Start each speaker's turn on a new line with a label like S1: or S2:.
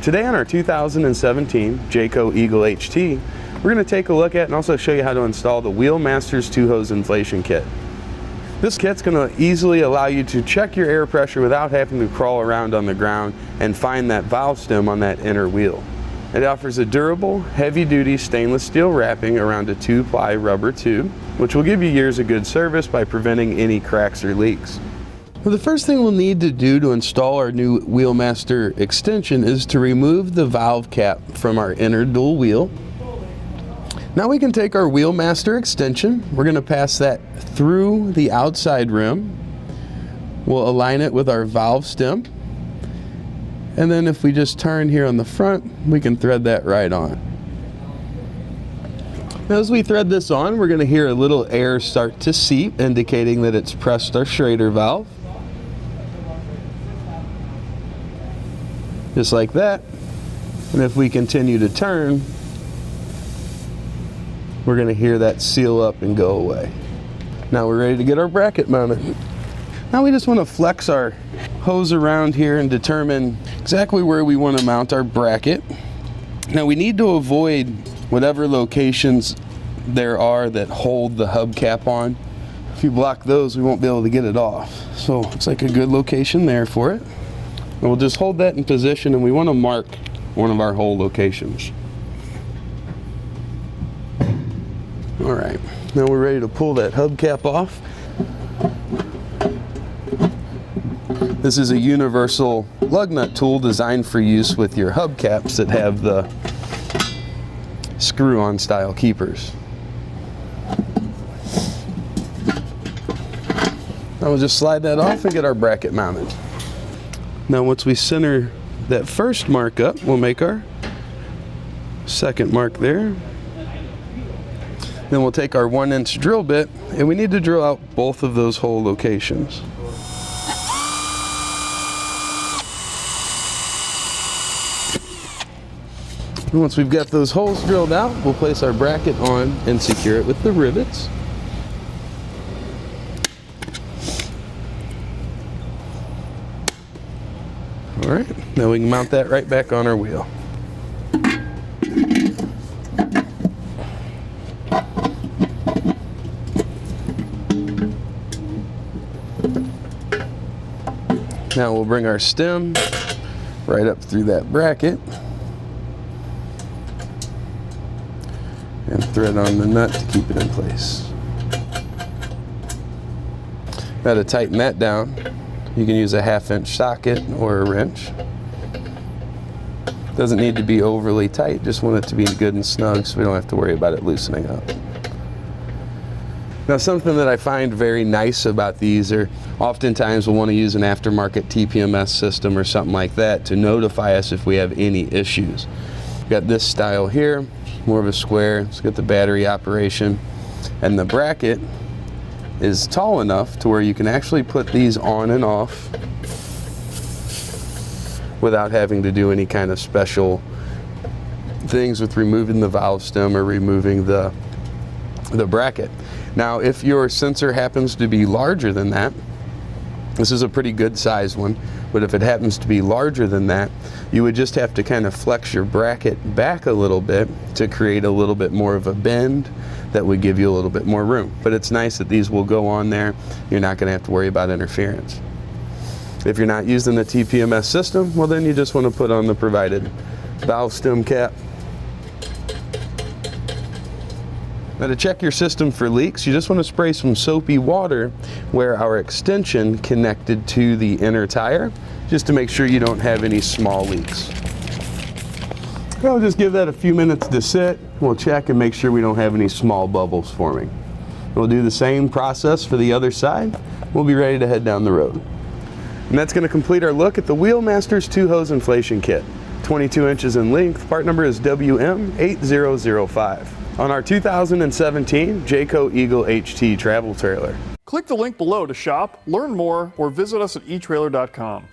S1: Today on our 2017 Jayco Eagle HT, we're going to take a look at and also show you how to install the Wheel Masters 2-hose inflation kit. This kit's going to easily allow you to check your air pressure without having to crawl around on the ground and find that valve stem on that inner wheel. It offers a durable, heavy-duty stainless steel wrapping around a 2-ply rubber tube, which will give you years of good service by preventing any cracks or leaks. Well, the first thing we'll need to do to install our new Wheel Master extension is to remove the valve cap from our inner dual wheel. Now we can take our Wheel Master extension, we're going to pass that through the outside rim. We'll align it with our valve stem. And then if we just turn here on the front, we can thread that right on. As we thread this on, we're going to hear a little air start to seep, indicating that it's pressed our Schrader valve. Just like that. And if we continue to turn, we're going to hear that seal up and go away. Now we're ready to get our bracket mounted. Now we just want to flex our hose around here and determine exactly where we want to mount our bracket. Now we need to avoid whatever locations there are that hold the hubcap on. If you block those, we won't be able to get it off. So it's like a good location there for it. And we'll just hold that in position, and we want to mark one of our hole locations. All right, now we're ready to pull that hubcap off. This is a universal lug nut tool designed for use with your hubcaps that have the screw-on style keepers. Now we'll just slide that off and get our bracket mounted. Now once we center that first mark up, we'll make our second mark there. Then we'll take our 1-inch drill bit, and we need to drill out both of those hole locations. And once we've got those holes drilled out, we'll place our bracket on and secure it with the rivets. All right, now we can mount that right back on our wheel. Now we'll bring our stem right up through that bracket and thread on the nut to keep it in place. Now to tighten that down, you can use a 1/2-inch socket or a wrench. Doesn't need to be overly tight, just want it to be good and snug so we don't have to worry about it loosening up. Now something that I find very nice about these are oftentimes we'll want to use an aftermarket TPMS system or something like that to notify us if we have any issues. We've got this style here, more of a square, it's got the battery operation, and the bracket is tall enough to where you can actually put these on and off without having to do any kind of special things with removing the valve stem or removing the bracket. Now if your sensor happens to be larger than that, this is a pretty good size one, but if it happens to be larger than that, you would just have to kind of flex your bracket back a little bit to create a little bit more of a bend that would give you a little bit more room. But it's nice that these will go on there. You're not going to have to worry about interference. If you're not using the TPMS system, well then you just want to put on the provided valve stem cap. Now to check your system for leaks, you just want to spray some soapy water where our extension connected to the inner tire, just to make sure you don't have any small leaks. I'll just give that a few minutes to sit. We'll check and make sure we don't have any small bubbles forming. We'll do the same process for the other side. We'll be ready to head down the road. And that's going to complete our look at the Wheel Masters 2-hose inflation kit. 22 inches in length, part number is WM8005. On our 2017 Jayco Eagle HT Travel trailer.
S2: Click the link below to shop, learn more, or visit us at eTrailer.com.